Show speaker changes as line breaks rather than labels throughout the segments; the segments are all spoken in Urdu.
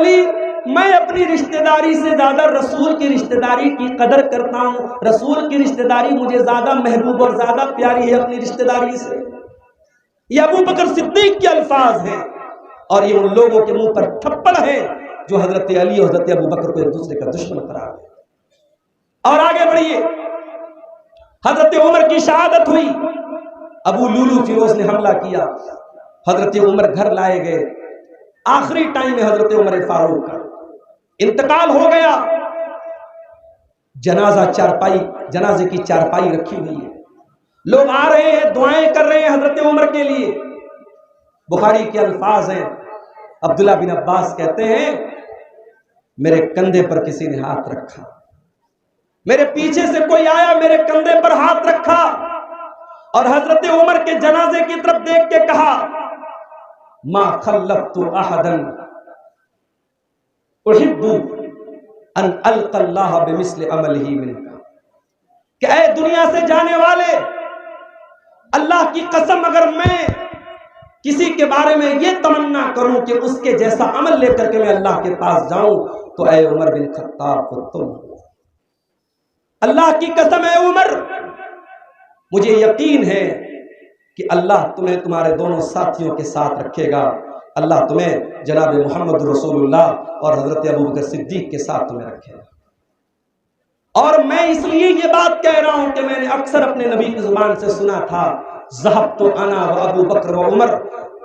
علی میں اپنی رشتہ داری سے زیادہ رسول کی رشتہ داری کی قدر کرتا ہوں، رسول کی رشتہ داری مجھے زیادہ محبوب اور زیادہ پیاری ہے اپنی رشتہ داری سے۔ یہ ابو بکر صدیق کے الفاظ ہیں، اور یہ ان لوگوں کے منہ پر تھپڑ ہے جو حضرت علی اور حضرت ابو بکر کو ایک دوسرے کا دشمن قرار دے۔ اور آگے بڑھیے، حضرت عمر کی شہادت ہوئی، ابو لولو فیروز نے حملہ کیا، حضرت عمر گھر لائے گئے، آخری ٹائم میں حضرت عمر فاروق کا انتقال ہو گیا، جنازے کی چارپائی رکھی ہوئی ہے، لوگ آ رہے ہیں، دعائیں کر رہے ہیں حضرت عمر کے لیے۔ بخاری کے الفاظ ہیں، عبداللہ بن عباس کہتے ہیں میرے کندھے پر کسی نے ہاتھ رکھا، میرے پیچھے سے کوئی آیا میرے کندھے پر ہاتھ رکھا، اور حضرت عمر کے جنازے کی طرف دیکھ کے کہا ما خلفت احدا احب ان القى اللہ بمثل عملہ منک، کہ اے دنیا سے جانے والے، اللہ کی قسم اگر میں کسی کے بارے میں یہ تمنا کروں کہ اس کے جیسا عمل لے کر کے میں اللہ کے پاس جاؤں تو اے عمر بن خطاب کو تم، اللہ کی قسم اے عمر، مجھے یقین ہے کہ اللہ تمہیں تمہارے دونوں ساتھیوں کے ساتھ رکھے گا، اللہ تمہیں جناب محمد رسول اللہ اور حضرت ابو بکر صدیق کے ساتھ تمہیں رکھے گا۔ اور میں اس لیے یہ بات کہہ رہا ہوں کہ میں نے اکثر اپنے نبی کی زبان سے سنا تھا، ذهبت انا وابو بکر وعمر،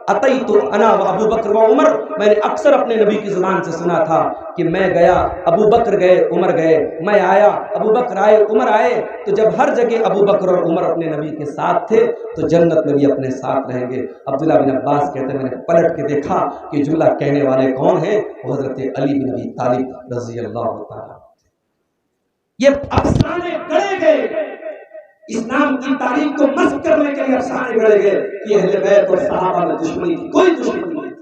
اتیت انا وابو بکر وعمر، میں نے اکثر اپنے نبی کی زبان سے سنا تھا کہ میں گیا، ابو بکر گئے، عمر گئے، میں آیا، ابو بکر آئے، عمر آئے، تو جب ہر جگہ ابو بکر اور عمر اپنے نبی کے ساتھ تھے تو جنت میں بھی اپنے ساتھ رہیں گے۔ عبداللہ بن عباس کہتے ہیں میں نے پلٹ کے دیکھا کہ جملہ کہنے والے کون ہیں، وہ حضرت علی بن ابی طالب رضی اللہ تعالیٰ۔ یہ افسانے گڑے گئے، اسلام کی تاریخ کو مسخ کرنے کے لیے افسانے گڑے گئے کہ اہل بیت اور صحابہ میں دشمنی تھی، کوئی دشمنی نہیں۔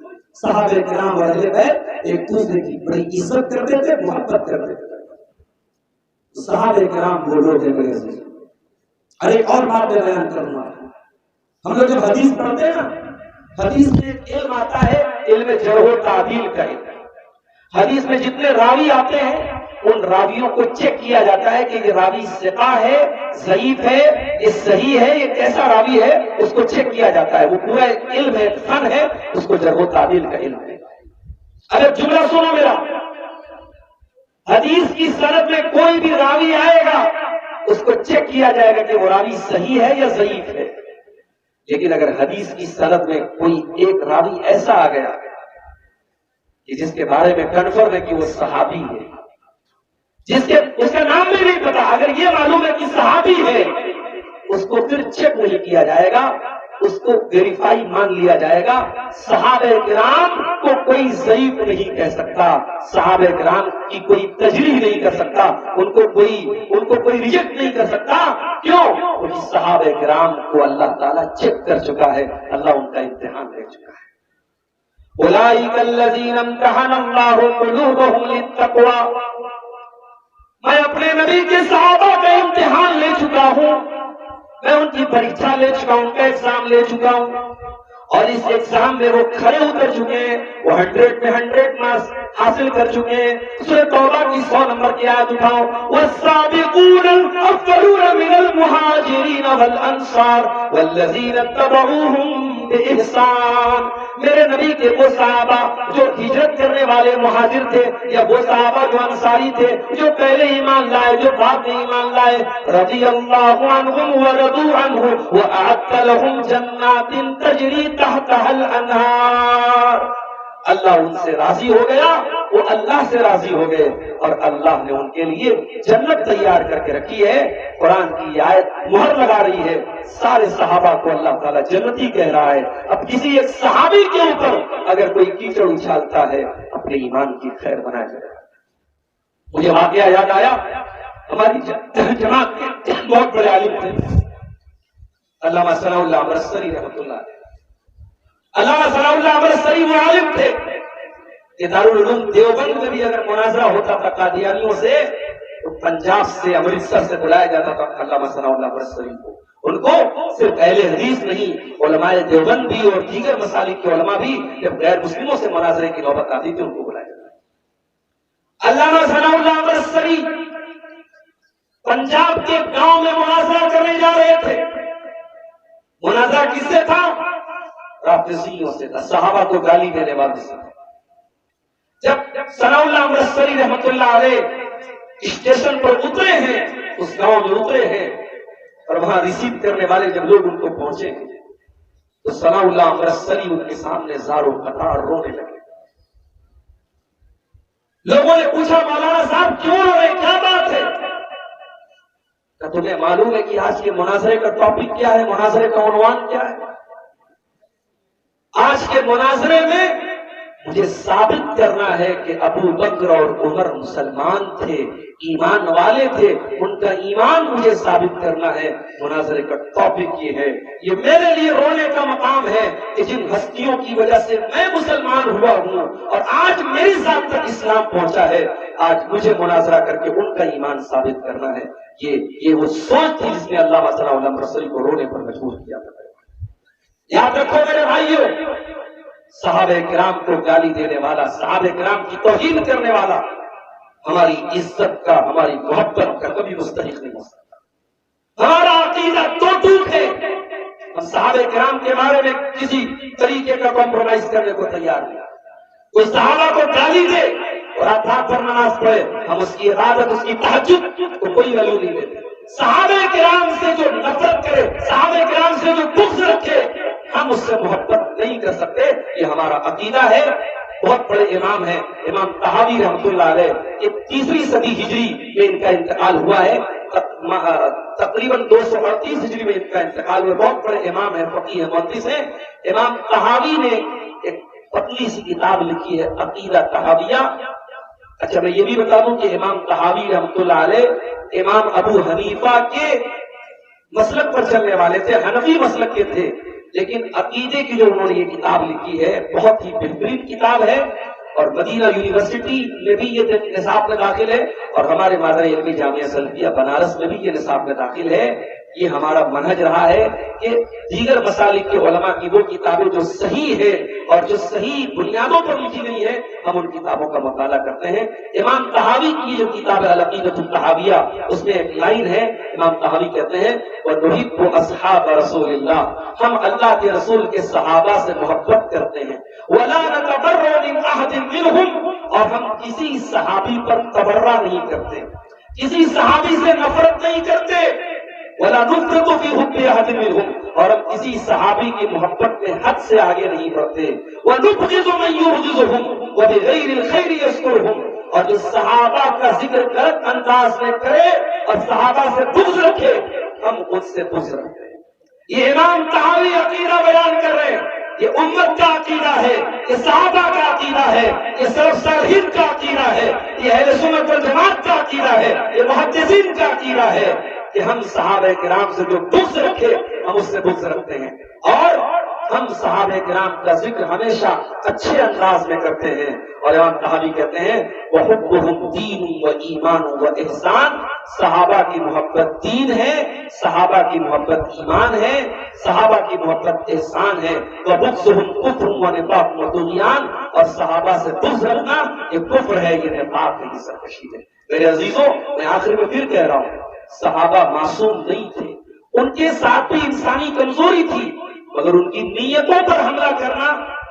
صحابہ کرام اور اہل بیت ایک دوسرے کی بڑی عزت کرتے تھے، محبت کرتے تھے۔ صحابہ کرام وہ لوگ ہیں میرے عزیز۔ اور ایک اور بات میں بیان کروں گا، ہم لوگ جب حدیث پڑھتے ہیں نا، حدیث میں ایک علم آتا ہے، علم جرح و تعدیل کا علم۔ حدیث میں جتنے راوی آتے ہیں ان راویوں کو چیک کیا جاتا ہے کہ یہ راوی ثقہ ہے، ضعیف ہے، یہ صحیح ہے، یہ کیسا راوی ہے، اس کو چیک کیا جاتا ہے۔ وہ پورا ایک علم ہے، فن ہے، اس کو جرح و تعدیل کا علم ہے۔ اگر جملہ سنو میرا، حدیث کی سند میں کوئی بھی راوی آئے گا اس کو چیک کیا جائے گا کہ وہ راوی صحیح ہے یا ضعیف ہے۔ لیکن اگر حدیث کی سند میں کوئی ایک راوی ایسا آ گیا کہ جس کے بارے میں کنفرم ہے کہ وہ صحابی ہے، اس کا نام بھی نہیں پتا، اگر یہ معلوم ہے کہ صحابی ہے، اس کو پھر چیک نہیں کیا جائے گا، اس کو ویریفائی مان لیا جائے گا۔ صحابہ کرام کو کوئی ضعیف نہیں کہہ سکتا، صحابہ کرام کی کوئی تجریح نہیں کر سکتا، ان کو کوئی ریجیکٹ نہیں کر سکتا۔ کیوں؟ کیونکہ صحابہ کرام کو اللہ تعالیٰ چیک کر چکا ہے، اللہ ان کا امتحان لے چکا ہے۔ اولئک الذین امتحن اللہ قلوبہم للتقوی، میں اپنے نبی کے صحابہ کا امتحان لے چکا ہوں، میں ان کی پریکشا لے چکا ہوں، ان کا ایگزام لے چکا ہوں، اور اس ایگزام میں وہ کھڑے اتر چکے ہیں، وہ 100 میں 100 مارکس حاصل کر چکے ہیں۔ سورہ توبہ کی 100 نمبر کی آیت اٹھاؤ، والسابقون الاولون من المہاجرین والانصار والذین اتبعوہم بإحسان، میرے نبی کے وہ صحابہ جو ہجرت کرنے والے مہاجر تھے، یا وہ صحابہ جو انصاری تھے، جو پہلے ایمان لائے، جو بعد میں ایمان لائے، رضی اللہ عنہم ورضوا عنہ وأعد لهم جنات تجری تحتها الانہار، اللہ ان سے راضی ہو گیا، وہ اللہ سے راضی ہو گئے، اور اللہ نے ان کے لیے جنت تیار کر کے رکھی ہے۔ قرآن کی آیت مہر لگا رہی ہے، سارے صحابہ کو اللہ تعالیٰ جنتی کہہ رہا ہے۔ اب کسی ایک صحابی کے اوپر اگر کوئی کیچڑ اچھالتا ہے، اپنے ایمان کی خیر بنا جائے۔ مجھے واقعہ یاد آیا، ہماری جماعت کے بہت بڑے عالم تھے علامہ ثناء اللہ امرتسری رحمۃ اللہ علیہ۔ علامہ ثناء اللہ امرتسری وہ عالم تھے کہ دارالعلوم دیوبند میں بھی اگر مناظرہ ہوتا تھا قادیانیوں سے تو پنجاب سے، امرتسر سے بلایا جاتا تھا علامہ ثناء اللہ امرتسری کو۔ ان کو صرف اہل حدیث نہیں، علماء دیوبند بھی اور دیگر مسالک کے علماء بھی جب غیر مسلموں سے مناظرے کی نوبت آتی تھی ان کو بلایا جاتا تھا۔ علامہ ثناء اللہ امرتسری پنجاب کے گاؤں میں مناظرہ کرنے جا رہے تھے. مناظرہ کس سے تھا؟ رافضیوں سے تھا، صحابہ کو گالی دینے والے سے. جب ثناء اللہ امرتسری رحمت اللہ علیہ اسٹیشن پر اترے ہیں، اس گاؤں میں اترے ہیں، اور وہاں ریسیو کرنے والے جب لوگ ان کو پہنچے ہیں تو ثناء اللہ امرتسری ان کے سامنے زاروں قطار رونے لگے. لوگوں نے پوچھا مولانا صاحب کیوں رو رہے، کیا بات ہے؟ کہ تمہیں معلوم ہے کہ آج کے مناظرے کا ٹاپک کیا ہے، مناظرے کا عنوان کیا ہے؟ آج کے مناظرے میں مجھے ثابت کرنا ہے کہ ابو بکر اور عمر مسلمان تھے، ایمان والے تھے، ان کا ایمان مجھے ثابت کرنا ہے. مناظرے کا ٹاپک یہ ہے. یہ میرے لیے رونے کا مقام ہے کہ جن ہستیوں کی وجہ سے میں مسلمان ہوا ہوں اور آج میری ذات تک اسلام پہنچا ہے، آج مجھے مناظرہ کر کے ان کا ایمان ثابت کرنا ہے. یہ وہ سوچ تھی جس نے علامہ ثناء اللہ امرتسری کو رونے پر مجبور کیا تھا. یاد رکھو میرے بھائیوں، صحابہ کرام کو گالی دینے والا، صحابہ کرام کی توہین کرنے والا ہماری عزت کا، ہماری محبت کا کبھی مستحق نہیں ہو سکتا. ہمارا عقیدہ تو ٹوٹ ہے، ہم صحابہ کرام کے بارے میں کسی طریقے کا کمپرومائز کرنے کو تیار نہیں. کوئی صحابہ کو گالی دے اور رات پر نماز پڑھے، ہم اس کی عبادت، اس کی تہجد کو کوئی ویلیو نہیں دیتے. صحابہ کرام سے جو نفرت کرے، صحابہ کرام سے جو بغض رکھے، ہم اس سے محبت نہیں کر سکتے. یہ ہمارا عقیدہ ہے. بہت بڑے امام ہیں امام طحاوی رحمۃ اللہ علیہ، یہ 3 صدی ہجری میں ان کا انتقال ہوا ہے. تقریباً 238 ہجری میں ان کا انتقال ہوا. بہت بڑے امام ہیں، فقیہ محدث ہیں. امام طحاوی نے ایک پتلی سی کتاب لکھی ہے، عقیدہ طحاویہ. اچھا میں یہ بھی بتا دوں کہ امام طحاوی رحمۃ اللہ علیہ امام ابو حنیفہ کے مسلک پر چلنے والے تھے، حنفی مسلک کے تھے، لیکن عقیدے کی جو انہوں نے یہ کتاب لکھی ہے بہت ہی بہترین کتاب ہے. اور مدینہ یونیورسٹی میں بھی یہ نصاب میں داخل ہے، اور ہمارے مادر علمی جامعہ سلفیہ بنارس میں بھی یہ نصاب میں داخل ہے. یہ ہمارا منہج رہا ہے کہ دیگر مسالک کے علماء کی وہ کتابیں جو صحیح ہے اور جو صحیح بنیادوں پر لکھی گئی ہے، ہم ان کتابوں کا مطالعہ کرتے ہیں. امام طحاوی کی جو کتاب ہے العقیدۃ الطحاویہ، اس میں ایک لائن ہے، امام طحاوی کہتے ہیں وَنُحِبُّ أَصْحَابَ رَسُولِ اللَّهِ، ہم اللہ کے رسول کے صحابہ سے محبت کرتے ہیں. وَلَا نَتَبَرَّأُ مِنْ أَحَدٍ مِّنْهُمْ، اور ہم کسی صحابی پر تبرہ نہیں کرتے، کسی صحابی سے نفرت نہیں کرتے. وَلَا نُفْرِطُ فِي حُبِّ أَحَدٍ مِّنْهُمْ، اور ہم کسی صحابی کی محبت میں حد سے آگے نہیں بڑھتے. وَنُبْغِضُ مَن يُبْغِضُهُمْ وَبِغَيْرِ الْخَيْرِ يَذْكُرُهُمْ، اور جو صحابہ کا ذکر غلط انداز میں کرے اور صحابہ سے بغض رکھے، ہم ان سے بغض رکھتے ہیں. یہ امام طحاوی عقیدہ بیان کر رہے ہیں. یہ امت کا عقیدہ ہے، یہ صحابہ کا عقیدہ ہے، یہ سلف صالحین کا عقیدہ ہے، یہ اہل سنت والجماعت کا عقیدہ ہے، یہ محدثین کا عقیدہ ہے کہ ہم صحابہ کرام سے جو بغض رکھے ہم اس سے بغض رکھتے ہیں. اور ہم صحابہ کرام کا ذکر ہمیشہ اچھے انداز میں کرتے ہیں. اور امام طحاوی کہتے ہیں وَحُبُّهُمْ دِینٌ وَإِیمَانٌ وَإِحْسَانٌ، صحابہ کی محبت دین ہے، صحابہ کی محبت ایمان ہے، صحابہ کی محبت احسان ہے. وَبُغْضُهُمْ كُفْرٌ وَنِفَاقٌ وَطُغْیان، اور صحابہ سے بغض رکھنا یہ کفر ہے، یہ نفاق ہے، یہ سرکشی ہے. میرے عزیزوں، میں آخر میں پھر کہہ رہا ہوں، صحابہ معصوم نہیں تھے، ان کے ساتھ بھی انسانی کمزوری تھی، مگر ان کی نیتوں پر حملہ کرنا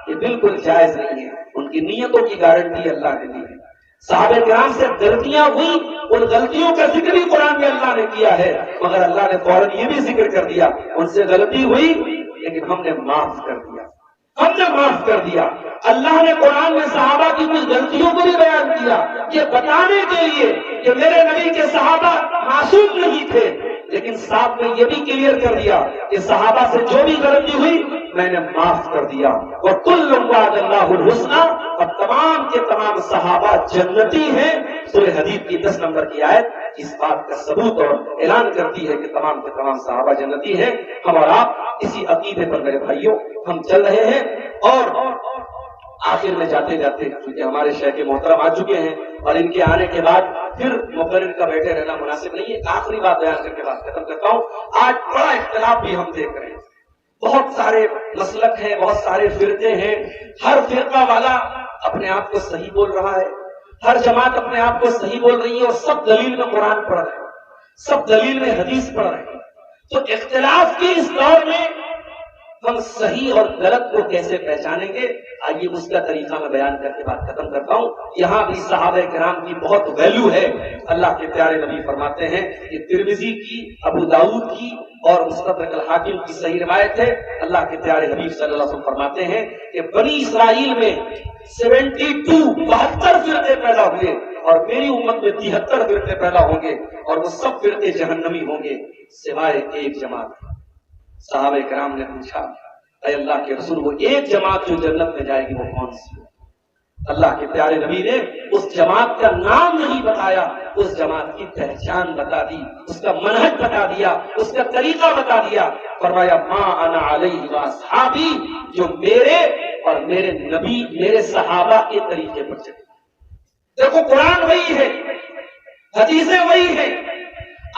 یہ بالکل جائز نہیں ہے. ان کی نیتوں کی گارنٹی اللہ نے دی ہے. صحابہ کرام سے غلطیاں ہوئی، ان غلطیوں کا ذکر بھی قرآن میں اللہ نے کیا ہے، مگر اللہ نے فوراً یہ بھی ذکر کر دیا ان سے غلطی ہوئی لیکن ہم نے معاف کر دیا، ہم نے معاف کر دیا. اللہ نے قرآن میں صحابہ کی کچھ غلطیوں کو بھی بیان کیا، یہ بتانے کے لیے کہ میرے نبی کے صحابہ معصوم نہیں تھے، لیکن ساتھ میں یہ بھی کلیئر کر دیا کہ صحابہ سے جو بھی غلطی ہوئی میں نے معاف کر دیا. وَكُلٌّ وَعَدَ اللَّهُ الْحُسْنَىٰ، اور تمام کے تمام صحابہ جنتی ہیں. سورہ حدید کی 10 نمبر کی آیت اس بات کا ثبوت اور اعلان کرتی ہے کہ تمام کے تمام صحابہ جنتی ہیں. ہم اور آپ اسی عقیدے پر میرے بھائیوں ہم چل رہے ہیں. اور آخر میں جاتے جاتے کیونکہ ہمارے شیخ محترم آ چکے ہیں اور ان کے آنے کے بعد پھر مقرر کا بیٹھے رہنا مناسب نہیں ہے، آخری بات بیان کر کے بات ختم کرتا ہوں. آج بڑا اختلاف بھی ہم دیکھ رہے ہیں، بہت سارے مسلک ہیں، بہت سارے فرقے ہیں، ہر فرقہ والا اپنے آپ کو صحیح بول رہا ہے، ہر جماعت اپنے آپ کو صحیح بول رہی ہے اور سب دلیل میں قرآن پڑھ رہے ہیں، سب دلیل میں حدیث پڑھ رہے ہیں۔ تو اختلاف کے اس دور میں ہم صحیح اور غلط کو کیسے پہچانیں گے؟ آئیے اس کا طریقہ میں بیان کر کے بات ختم کرتا ہوں۔ یہاں بھی صحابہ کرام کی بہت ویلیو ہے۔ اللہ کے پیارے نبی فرماتے ہیں کہ ترمذی کی، ابو داؤد کی اور مستدرک الحاکم کی صحیح روایت ہے، اللہ کے پیارے حبیب صلی اللہ علیہ وسلم فرماتے ہیں کہ بنی اسرائیل میں 72 فرقے پیدا ہوئے اور میری امت میں 73 فرقے پیدا ہوں گے اور وہ سب فرقے جہنمی ہوں گے سوائے ایک جماعت۔ صحابہ کرام نے پوچھا، اے اللہ کے رسول، وہ ایک جماعت جو جنت میں جائے گی وہ کون سی ہے؟ اللہ کے پیارے نبی نے اس جماعت کا نام نہیں بتایا، اس جماعت کی پہچان بتا دی، اس کا منہج بتا دیا، اس کا طریقہ بتا دیا۔ فرمایا ما انا علیہ واصحابی، جو میرے اور میرے نبی، میرے صحابہ کے طریقے پر چلے۔ دیکھو قرآن وہی ہے، حدیثیں وہی ہیں۔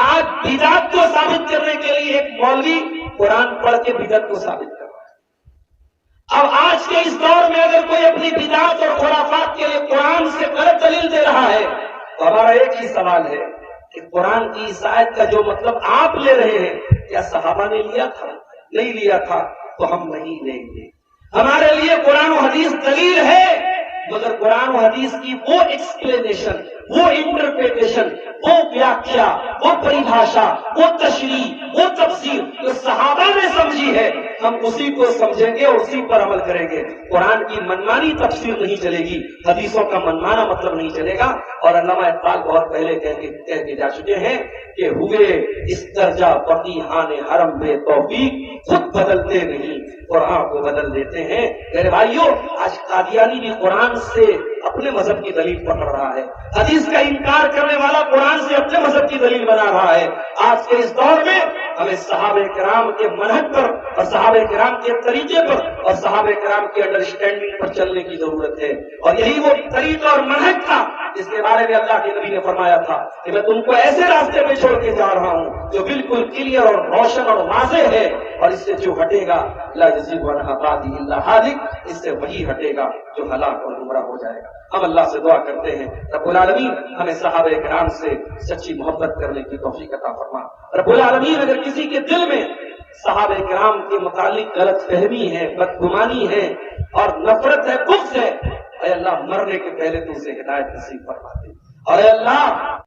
آج بدعت کو ثابت کرنے کے لیے ایک مولوی قرآن پڑھ کے بدعت کو ثابت کر رہا ہے۔ اب آج کے اس دور میں اگر کوئی اپنی بدعت اور خرافات کے لیے قرآن سے غلط دلیل دے رہا ہے تو ہمارا ایک ہی سوال ہے کہ قرآن کی اس آیت کا جو مطلب آپ لے رہے ہیں کیا صحابہ نے لیا تھا؟ نہیں لیا تھا تو ہم نہیں لیں گے۔ ہمارے لیے قرآن و حدیث دلیل ہے، مگر قرآن و حدیث کی وہ ایکسپلینیشن، وہ انٹرپریٹیشن، وہ ویاخیا، وہ پریبھاشا، وہ تشریح، وہ تفسیر جو صحابہ نے سمجھی ہے، ہم اسی کو سمجھیں گے اور اسی پر عمل کریں گے۔ قرآن کی منمانی تفسیر نہیں چلے گی، حدیثوں کا منمانا مطلب نہیں چلے گا۔ اور علامہ اقبال بہت پہلے کہہ کے جا چکے ہیں کہ ہوئے اس درجہ فقیہان حرم بے توفیق، خود بدلتے نہیں قرآن کو بدل دیتے ہیں۔ میرے بھائیوں، آج قادیانی بھی قرآن سے اپنے مذہب کی دلیل پکڑ رہا ہے، حدیث کا انکار کرنے والا قرآن سے اپنے مذہب کی دلیل بنا رہا ہے۔ آج کے اس دور میں ہمیں صحابہ کرام کے منہج پر اور صحابہ کرام کے طریقے پر اور صحابہ کرام کے انڈرسٹینڈنگ پر چلنے کی ضرورت ہے، اور یہی وہ طریقہ اور منہج تھا جس کے بارے میں اللہ کے نبی نے فرمایا تھا کہ میں تم کو ایسے راستے پہ چھوڑ کے جا رہا ہوں جو بالکل کلیئر اور روشن اور واضح ہے، اور اس سے جو ہٹے گا لا یزیغ عنہ بعدی الا ہالک، اس سے وہی ہٹے گا جو ہلاک اور گمراہ ہو جائے گا۔ ہم اللہ سے دعا کرتے ہیں رب العالمین ہمیں صحابہ کرام سے سچی محبت کرنے کی توفیق عطا فرما۔ رب العالمین اگر کسی کے دل میں صحابہ کرام کے متعلق غلط فہمی ہے، بدگمانی ہے اور نفرت ہے، بغض ہے، اے اللہ مرنے کے پہلے تو اسے ہدایت نصیب فرما دے، اور اے اللہ